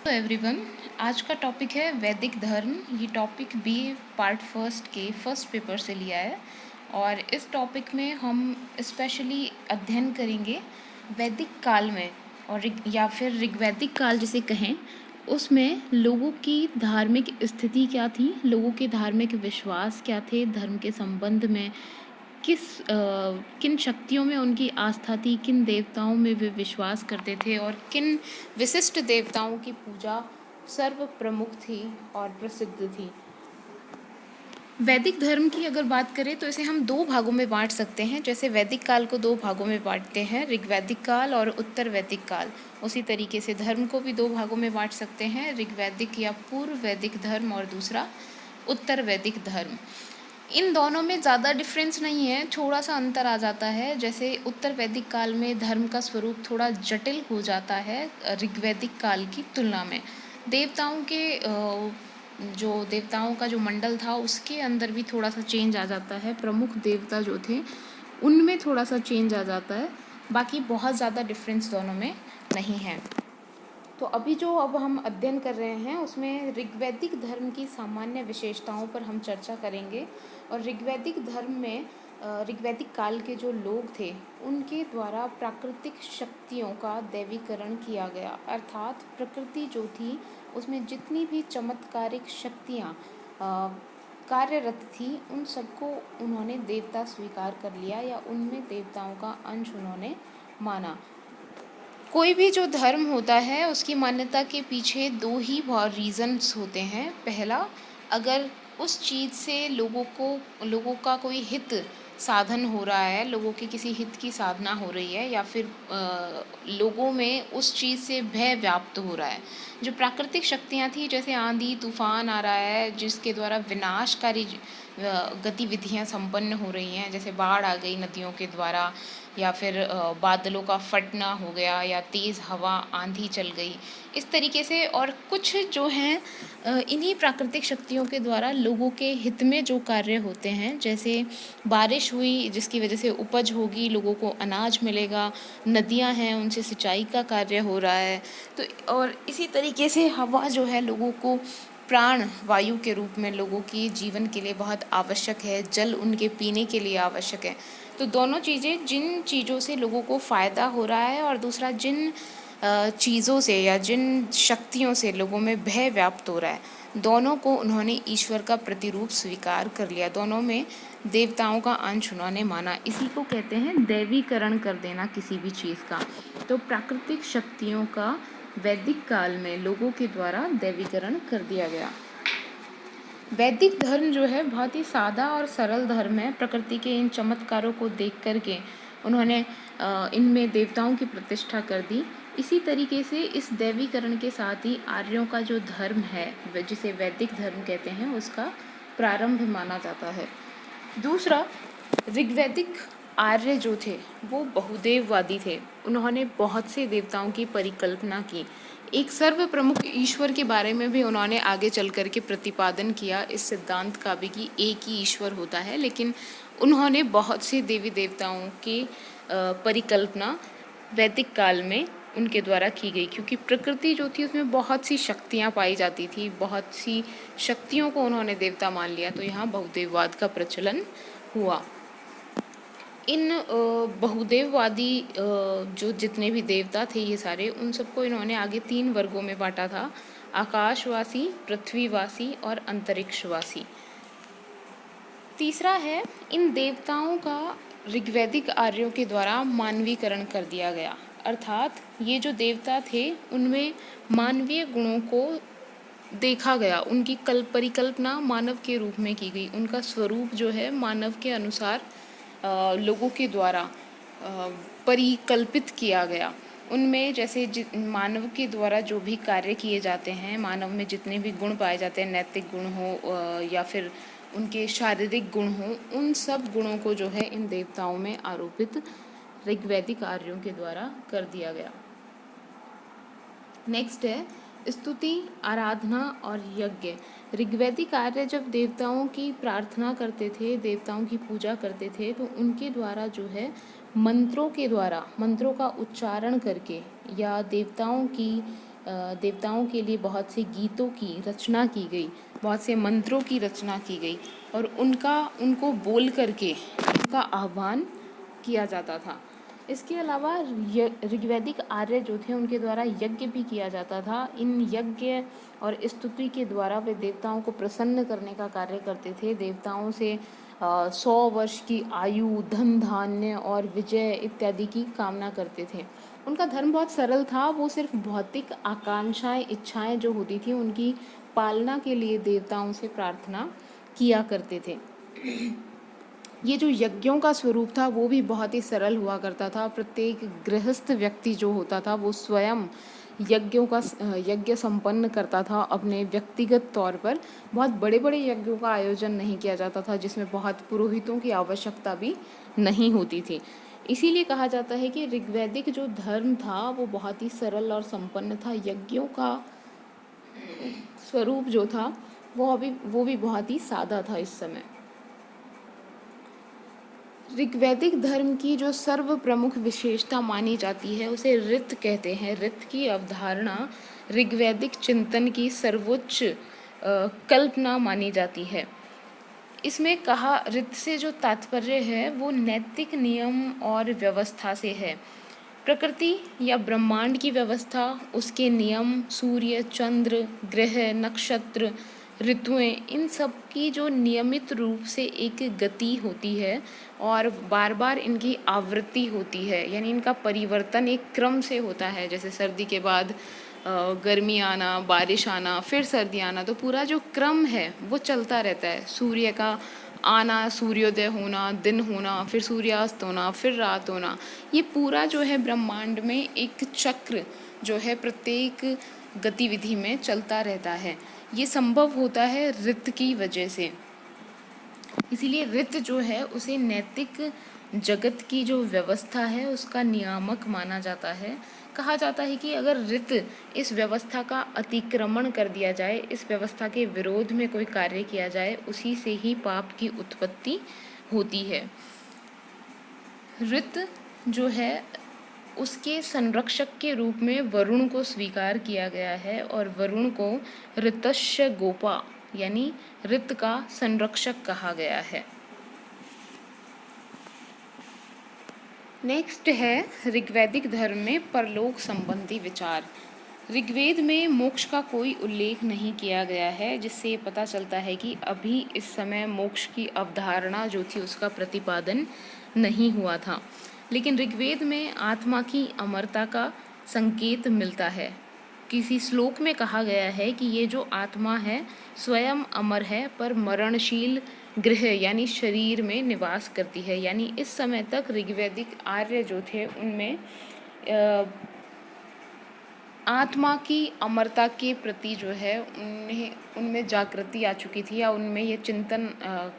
तो एवरीवन, आज का टॉपिक है वैदिक धर्म। ये टॉपिक बीए पार्ट फर्स्ट के फर्स्ट पेपर से लिया है और इस टॉपिक में हम स्पेशली अध्ययन करेंगे वैदिक काल में और या फिर ऋग्वैदिक काल जिसे कहें, उसमें लोगों की धार्मिक स्थिति क्या थी, लोगों के धार्मिक विश्वास क्या थे, धर्म के संबंध में किन शक्तियों में उनकी आस्था थी, किन देवताओं में वे विश्वास करते थे और किन विशिष्ट देवताओं की पूजा सर्व प्रमुख थी और प्रसिद्ध थी। वैदिक धर्म की अगर बात करें तो इसे हम दो भागों में बांट सकते हैं। जैसे वैदिक काल को दो भागों में बांटते हैं, ऋग्वैदिक काल और उत्तर वैदिक काल। उसी तरीके से धर्म को भी दो भागों में बांट सकते हैं, ऋग्वैदिक या पूर्व वैदिक धर्म और दूसरा उत्तर वैदिक धर्म। इन दोनों में ज़्यादा डिफरेंस नहीं है, थोड़ा सा अंतर आ जाता है। जैसे उत्तर वैदिक काल में धर्म का स्वरूप थोड़ा जटिल हो जाता है ऋग्वैदिक काल की तुलना में। देवताओं के जो देवताओं का जो मंडल था उसके अंदर भी थोड़ा सा चेंज आ जाता है, प्रमुख देवता जो थे उनमें थोड़ा सा चेंज आ जाता है, बाकी बहुत ज़्यादा डिफरेंस दोनों में नहीं है। तो अभी जो अब हम अध्ययन कर रहे हैं उसमें ऋग्वैदिक धर्म की सामान्य विशेषताओं पर हम चर्चा करेंगे। और ऋग्वैदिक धर्म में ऋग्वैदिक काल के जो लोग थे उनके द्वारा प्राकृतिक शक्तियों का दैवीकरण किया गया, अर्थात प्रकृति जो थी उसमें जितनी भी चमत्कारिक शक्तियाँ कार्यरत थी उन सबको उन्होंने देवता स्वीकार कर लिया या उनमें देवताओं का अंश उन्होंने माना। कोई भी जो धर्म होता है उसकी मान्यता के पीछे दो ही रीज़न्स होते हैं। पहला, अगर उस चीज़ से लोगों का कोई हित साधन हो रहा है, लोगों के किसी हित की साधना हो रही है, या फिर लोगों में उस चीज़ से भय व्याप्त हो रहा है। जो प्राकृतिक शक्तियाँ थी, जैसे आंधी तूफान आ रहा है जिसके द्वारा विनाशकारी गतिविधियाँ संपन्न हो रही हैं, जैसे बाढ़ आ गई नदियों के द्वारा, या फिर बादलों का फटना हो गया, या तेज़ हवा आंधी चल गई, इस तरीके से। और कुछ जो हैं इन्हीं प्राकृतिक शक्तियों के द्वारा लोगों के हित में जो कार्य होते हैं, जैसे बारिश हुई जिसकी वजह से उपज होगी, लोगों को अनाज मिलेगा, नदियां हैं उनसे सिंचाई का कार्य हो रहा है। तो और इसी तरीके से हवा जो है लोगों को प्राण वायु के रूप में लोगों की जीवन के लिए बहुत आवश्यक है, जल उनके पीने के लिए आवश्यक है। तो दोनों चीज़ें, जिन चीज़ों से लोगों को फ़ायदा हो रहा है और दूसरा जिन चीज़ों से या जिन शक्तियों से लोगों में भय व्याप्त हो रहा है, दोनों को उन्होंने ईश्वर का प्रतिरूप स्वीकार कर लिया, दोनों में देवताओं का अंश उन्होंने माना। इसी को कहते हैं दैवीकरण कर देना किसी भी चीज़ का। तो प्राकृतिक शक्तियों का वैदिक काल में लोगों के द्वारा दैवीकरण कर दिया गया। वैदिक धर्म जो है बहुत ही सादा और सरल धर्म है। प्रकृति के इन चमत्कारों को देख करके उन्होंने इनमें देवताओं की प्रतिष्ठा कर दी। इसी तरीके से इस दैवीकरण के साथ ही आर्यों का जो धर्म है, जिसे वैदिक धर्म कहते हैं, उसका प्रारंभ माना जाता है। दूसरा, ऋग्वैदिक आर्य जो थे वो बहुदेववादी थे। उन्होंने बहुत से देवताओं की परिकल्पना की। एक सर्व प्रमुख ईश्वर के बारे में भी उन्होंने आगे चल कर के प्रतिपादन किया इस सिद्धांत का भी कि एक ही ईश्वर होता है, लेकिन उन्होंने बहुत से देवी देवताओं की परिकल्पना वैदिक काल में उनके द्वारा की गई, क्योंकि प्रकृति जो थी उसमें बहुत सी शक्तियाँ पाई जाती थी, बहुत सी शक्तियों को उन्होंने देवता मान लिया। तो यहाँ बहुदेववाद का प्रचलन हुआ। इन बहुदेववादी जो जितने भी देवता थे ये सारे, उन सबको इन्होंने आगे 3 वर्गों में बांटा था: आकाशवासी, पृथ्वीवासी और अंतरिक्षवासी। तीसरा है, इन देवताओं का ऋग्वैदिक आर्यों के द्वारा मानवीकरण कर दिया गया, अर्थात ये जो देवता थे उनमें मानवीय गुणों को देखा गया, उनकी परिकल्पना मानव के रूप में की गई, उनका स्वरूप जो है मानव के अनुसार लोगों के द्वारा परिकल्पित किया गया। उनमें जैसे मानव के द्वारा जो भी कार्य किए जाते हैं, मानव में जितने भी गुण पाए जाते हैं, नैतिक गुण हो या फिर उनके शारीरिक गुण हो, उन सब गुणों को जो है इन देवताओं में आरोपित ऋग्वैदिक आर्यों के द्वारा कर दिया गया। नेक्स्ट है स्तुति, आराधना और यज्ञ। ऋग्वैदिक आर्य जब देवताओं की प्रार्थना करते थे, देवताओं की पूजा करते थे, तो उनके द्वारा जो है मंत्रों के द्वारा, मंत्रों का उच्चारण करके या देवताओं की देवताओं के लिए बहुत से गीतों की रचना की गई, बहुत से मंत्रों की रचना की गई और उनको बोल करके उनका आह्वान किया जाता था। इसके अलावा ऋग्वैदिक आर्य जो थे उनके द्वारा यज्ञ भी किया जाता था। इन यज्ञ और स्तुति के द्वारा वे देवताओं को प्रसन्न करने का कार्य करते थे। देवताओं से 100 वर्ष की आयु, धन धान्य और विजय इत्यादि की कामना करते थे। उनका धर्म बहुत सरल था, वो सिर्फ भौतिक आकांक्षाएं, इच्छाएं जो होती थी उनकी पालना के लिए देवताओं से प्रार्थना किया करते थे। ये जो यज्ञों का स्वरूप था वो भी बहुत ही सरल हुआ करता था। प्रत्येक गृहस्थ व्यक्ति जो होता था वो स्वयं यज्ञ संपन्न करता था अपने व्यक्तिगत तौर पर। बहुत बड़े बड़े यज्ञों का आयोजन नहीं किया जाता था जिसमें बहुत पुरोहितों की आवश्यकता भी नहीं होती थी। इसीलिए कहा जाता है कि ऋग्वैदिक जो धर्म था वो बहुत ही सरल और संपन्न था। यज्ञों का स्वरूप जो था वो भी बहुत ही सादा था इस समय। ऋग्वैदिक धर्म की जो सर्व प्रमुख विशेषता मानी जाती है उसे ऋत कहते हैं। ऋत की अवधारणा ऋग्वैदिक चिंतन की सर्वोच्च कल्पना मानी जाती है। इसमें कहा ऋत से जो तात्पर्य है वो नैतिक नियम और व्यवस्था से है। प्रकृति या ब्रह्मांड की व्यवस्था, उसके नियम, सूर्य, चंद्र, ग्रह, नक्षत्र, ऋतुएं, इन सब की जो नियमित रूप से एक गति होती है और बार बार इनकी आवृत्ति होती है, यानी इनका परिवर्तन एक क्रम से होता है। जैसे सर्दी के बाद गर्मी आना, बारिश आना, फिर सर्दी आना, तो पूरा जो क्रम है वो चलता रहता है। सूर्य का आना, सूर्योदय होना, दिन होना, फिर सूर्यास्त होना, फिर रात होना, ये पूरा जो है ब्रह्मांड में एक चक्र जो है प्रत्येक गतिविधि में चलता रहता है। ये संभव होता है ऋत की वजह से। इसीलिए ऋत जो है उसे नैतिक जगत की जो व्यवस्था है उसका नियामक माना जाता है। कहा जाता है कि अगर ऋत इस व्यवस्था का अतिक्रमण कर दिया जाए, इस व्यवस्था के विरोध में कोई कार्य किया जाए, उसी से ही पाप की उत्पत्ति होती है। ऋत जो है उसके संरक्षक के रूप में वरुण को स्वीकार किया गया है और वरुण को ऋतस्य गोपा यानी ऋत का संरक्षक कहा गया है। नेक्स्ट है ऋग्वैदिक धर्म में परलोक संबंधी विचार। ऋग्वेद में मोक्ष का कोई उल्लेख नहीं किया गया है, जिससे ये पता चलता है कि अभी इस समय मोक्ष की अवधारणा जो थी उसका प्रतिपादन नहीं हुआ था। लेकिन ऋग्वेद में आत्मा की अमरता का संकेत मिलता है। किसी श्लोक में कहा गया है कि ये जो आत्मा है स्वयं अमर है पर मरणशील गृह यानी शरीर में निवास करती है। यानी इस समय तक ऋग्वैदिक आर्य जो थे उनमें आत्मा की अमरता के प्रति जो है उनमें जागृति आ चुकी थी, या उनमें ये चिंतन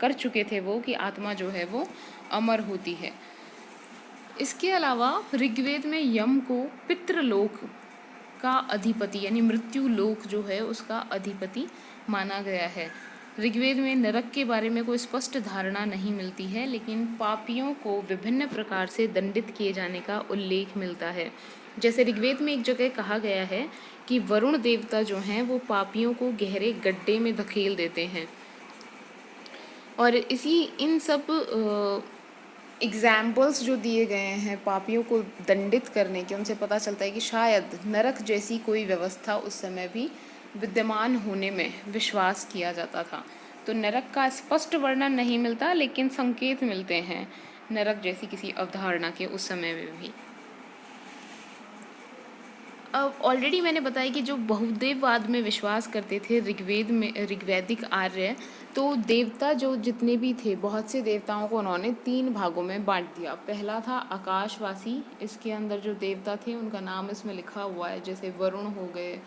कर चुके थे वो कि आत्मा जो है वो अमर होती है। इसके अलावा ऋग्वेद में यम को पितृलोक का अधिपति यानी मृत्यु लोक जो है उसका अधिपति माना गया है। ऋग्वेद में नरक के बारे में कोई स्पष्ट धारणा नहीं मिलती है, लेकिन पापियों को विभिन्न प्रकार से दंडित किए जाने का उल्लेख मिलता है। जैसे ऋग्वेद में एक जगह कहा गया है कि वरुण देवता जो हैं वो पापियों को गहरे गड्ढे में धकेल देते हैं। और इन सब एग्जाम्पल्स जो दिए गए हैं पापियों को दंडित करने के, उनसे पता चलता है कि शायद नरक जैसी कोई व्यवस्था उस समय भी विद्यमान होने में विश्वास किया जाता था। तो नरक का स्पष्ट वर्णन नहीं मिलता, लेकिन संकेत मिलते हैं नरक जैसी किसी अवधारणा के उस समय में भी। अब ऑलरेडी मैंने बताया कि जो बहुदेववाद में विश्वास करते थे ऋग्वैदिक आर्य, तो देवता जो जितने भी थे, बहुत से देवताओं को उन्होंने 3 भागों में बांट दिया। पहला था आकाशवासी, इसके अंदर जो देवता थे उनका नाम इसमें लिखा हुआ है, जैसे वरुण हो गए,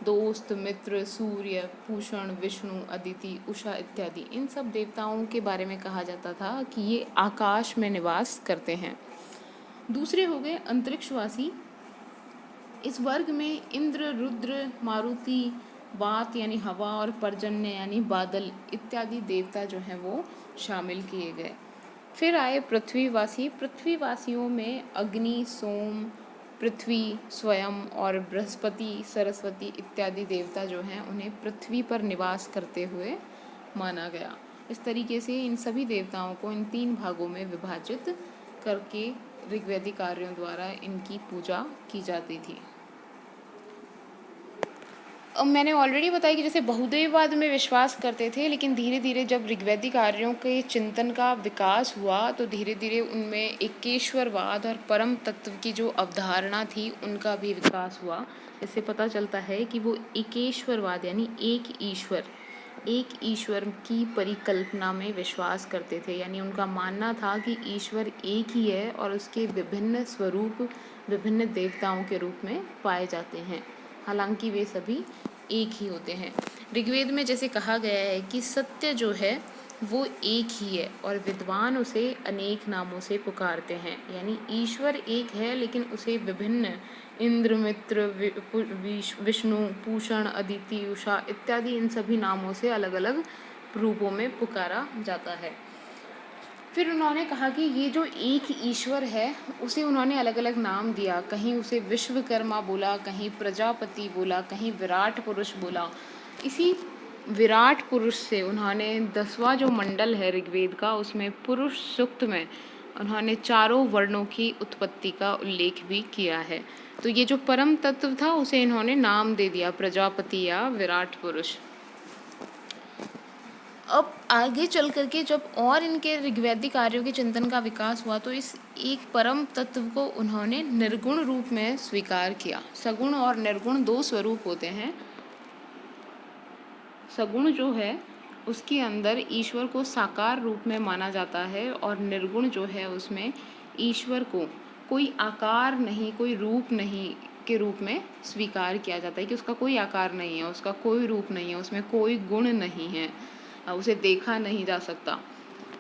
दोस्त, मित्र, सूर्य, पूषण, विष्णु, अदिति, उषा इत्यादि। इन सब देवताओं के बारे में कहा जाता था कि ये आकाश में निवास करते हैं। दूसरे हो गए अंतरिक्षवासी। इस वर्ग में इंद्र, रुद्र, मारुति, वात यानी हवा और पर्जन्य यानी बादल इत्यादि देवता जो हैं वो शामिल किए गए। फिर आए पृथ्वीवासी। पृथ्वीवासियों में अग्नि, सोम, पृथ्वी स्वयं और बृहस्पति, सरस्वती इत्यादि देवता जो हैं उन्हें पृथ्वी पर निवास करते हुए माना गया। इस तरीके से इन सभी देवताओं को इन 3 भागों में विभाजित करके ऋग्वैदिक आर्यों द्वारा इनकी पूजा की जाती थी। अब मैंने ऑलरेडी बताया कि जैसे बहुदेववाद में विश्वास करते थे, लेकिन धीरे धीरे जब ऋग्वैदिक आर्यों के चिंतन का विकास हुआ तो धीरे धीरे उनमें एकेश्वरवाद और परम तत्व की जो अवधारणा थी उनका भी विकास हुआ। इससे पता चलता है कि वो एकेश्वरवाद यानी एक ईश्वर की परिकल्पना में विश्वास करते थे। यानी उनका मानना था कि ईश्वर एक ही है और उसके विभिन्न स्वरूप विभिन्न देवताओं के रूप में पाए जाते हैं, हालांकि वे सभी एक ही होते हैं। ऋग्वेद में जैसे कहा गया है कि सत्य जो है वो एक ही है और विद्वान उसे अनेक नामों से पुकारते हैं। यानी ईश्वर एक है लेकिन उसे विभिन्न इंद्र, मित्र, विष्णु, पूषण, अदिति, उषा इत्यादि इन सभी नामों से अलग अलग रूपों में पुकारा जाता है। फिर उन्होंने कहा कि ये जो एक ईश्वर है उसे उन्होंने अलग अलग नाम दिया। कहीं उसे विश्वकर्मा बोला, कहीं प्रजापति बोला, कहीं विराट पुरुष बोला। इसी विराट पुरुष से उन्होंने 10वां जो मंडल है ऋग्वेद का उसमें पुरुष सूक्त में उन्होंने 4 वर्णों की उत्पत्ति का उल्लेख भी किया है। तो ये जो परम तत्व था उसे इन्होंने नाम दे दिया प्रजापति या विराट पुरुष। अब आगे चल करके जब और इनके ऋग्वैदिक कार्यों के चिंतन का विकास हुआ तो इस एक परम तत्व को उन्होंने निर्गुण रूप में स्वीकार किया। सगुण और निर्गुण 2 स्वरूप होते हैं। सगुण जो है उसके अंदर ईश्वर को साकार रूप में माना जाता है और निर्गुण जो है उसमें ईश्वर को कोई आकार नहीं, कोई रूप नहीं के रूप में स्वीकार किया जाता है कि उसका कोई आकार नहीं है, उसका कोई रूप नहीं है, उसमें कोई गुण नहीं है, उसे देखा नहीं जा सकता।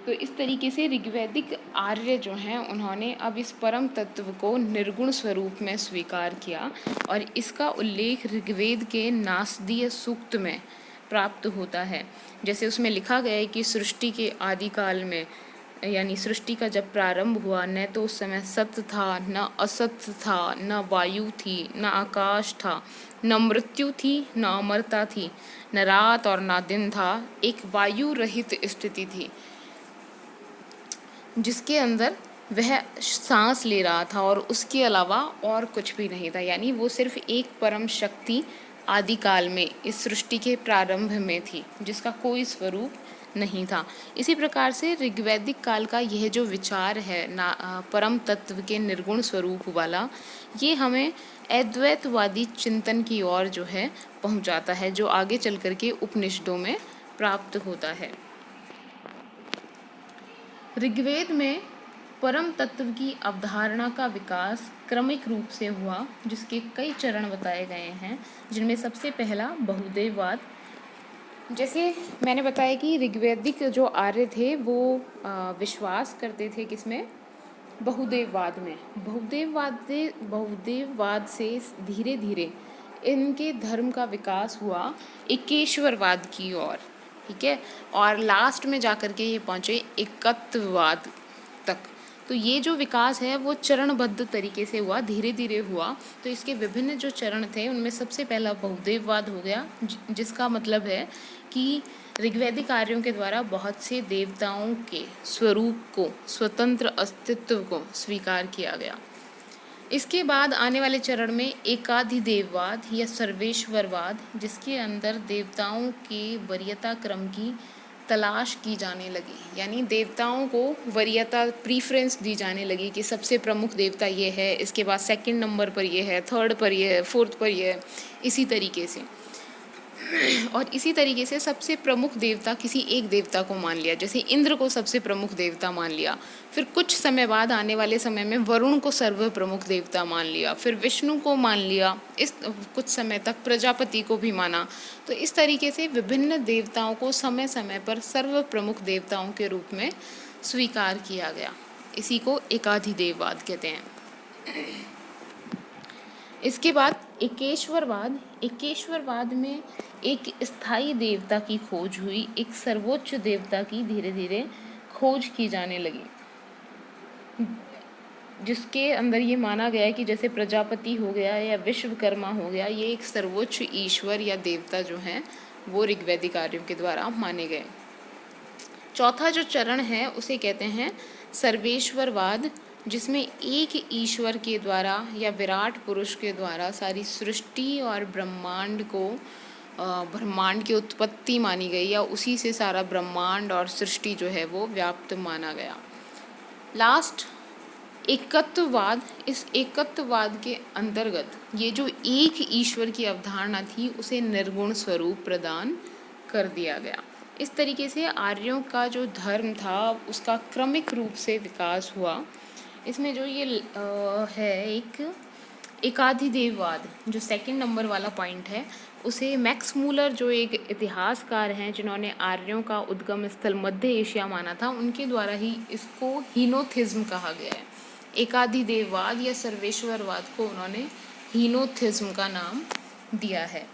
तो इस तरीके से ऋग्वैदिक आर्य जो हैं उन्होंने अब इस परम तत्व को निर्गुण स्वरूप में स्वीकार किया और इसका उल्लेख ऋग्वेद के नासदीय सूक्त में प्राप्त होता है। जैसे उसमें लिखा गया है कि सृष्टि के आदिकाल में यानी सृष्टि का जब प्रारंभ हुआ न तो उस समय सत्य था, न असत्य था, न वायु थी, न आकाश था, न मृत्यु थी, न अमरता थी, न रात और न दिन था। एक वायु रहित स्थिति थी जिसके अंदर वह सांस ले रहा था और उसके अलावा और कुछ भी नहीं था। यानी वो सिर्फ एक परम शक्ति आदिकाल में इस सृष्टि के प्रारंभ में थी जिसका कोई स्वरूप नहीं था। इसी प्रकार से ऋग्वैदिक काल का यह जो विचार है परम तत्व के निर्गुण स्वरूप वाला, ये हमें अद्वैतवादी चिंतन की ओर जो है पहुंचाता है, जो आगे चल कर के उपनिषदों में प्राप्त होता है। ऋग्वेद में परम तत्व की अवधारणा का विकास क्रमिक रूप से हुआ, जिसके कई चरण बताए गए हैं, जिनमें सबसे पहला बहुदेववाद। जैसे मैंने बताया कि ऋग्वैदिक जो आर्य थे वो विश्वास करते थे किसमें, बहुदेववाद में। बहुदेववाद से धीरे धीरे इनके धर्म का विकास हुआ एकेश्वरवाद की ओर, ठीक है, और लास्ट में जाकर के ये पहुँचे एकत्ववाद तक। तो ये जो विकास है वो चरणबद्ध तरीके से हुआ, धीरे धीरे हुआ। तो इसके विभिन्न जो चरण थे उनमें सबसे पहला बहुदेववाद हो गया, जिसका मतलब है कि ऋग्वैदिक आर्यों के द्वारा बहुत से देवताओं के स्वरूप को, स्वतंत्र अस्तित्व को स्वीकार किया गया। इसके बाद आने वाले चरण में एकाधिदेववाद या सर्वेश्वरवाद, जिसके अंदर देवताओं के वरीयता क्रम की तलाश की जाने लगी। यानी देवताओं को वरीयता, प्रीफरेंस दी जाने लगी कि सबसे प्रमुख देवता ये है, इसके बाद सेकंड नंबर पर ये है, थर्ड पर ये है, फोर्थ पर ये है, इसी तरीके से। और इसी तरीके से सबसे प्रमुख देवता किसी एक देवता को मान लिया, जैसे इंद्र को सबसे प्रमुख देवता मान लिया। फिर कुछ समय बाद आने वाले समय में वरुण को सर्व प्रमुख देवता मान लिया, फिर विष्णु को मान लिया, इस कुछ समय तक प्रजापति को भी माना। तो इस तरीके से विभिन्न देवताओं को समय समय पर सर्व प्रमुख देवताओं के रूप में स्वीकार किया गया। इसी को एकाधिदेववाद कहते हैं। इसके बाद एकेश्वरवाद। एकेश्वरवाद में एक स्थायी देवता की खोज हुई, एक सर्वोच्च देवता की धीरे धीरे खोज की जाने लगी। जिसके अंदर ये माना गया है कि जैसे प्रजापति हो गया या विश्वकर्मा हो गया, ये एक सर्वोच्च ईश्वर या देवता जो हैं वो ऋग्वैदिक आर्यों के द्वारा माने गए। चौथा जो चरण है उसे कहते हैं सर्वेश्वरवाद, जिसमें एक ईश्वर के द्वारा या विराट पुरुष के द्वारा सारी सृष्टि और ब्रह्मांड की उत्पत्ति मानी गई, या उसी से सारा ब्रह्मांड और सृष्टि जो है वो व्याप्त माना गया। लास्ट एकत्ववाद। इस एकत्ववाद के अंतर्गत ये जो एक ईश्वर की अवधारणा थी उसे निर्गुण स्वरूप प्रदान कर दिया गया। इस तरीके से आर्यों का जो धर्म था उसका क्रमिक रूप से विकास हुआ। इसमें जो ये है एक एकाधिदेववाद, जो सेकंड नंबर वाला पॉइंट है, उसे मैक्स मूलर जो एक इतिहासकार हैं जिन्होंने आर्यों का उद्गम स्थल मध्य एशिया माना था, उनके द्वारा ही इसको हीनोथिज्म कहा गया है। एकाधिदेववाद या सर्वेश्वरवाद को उन्होंने हीनोथिज्म का नाम दिया है।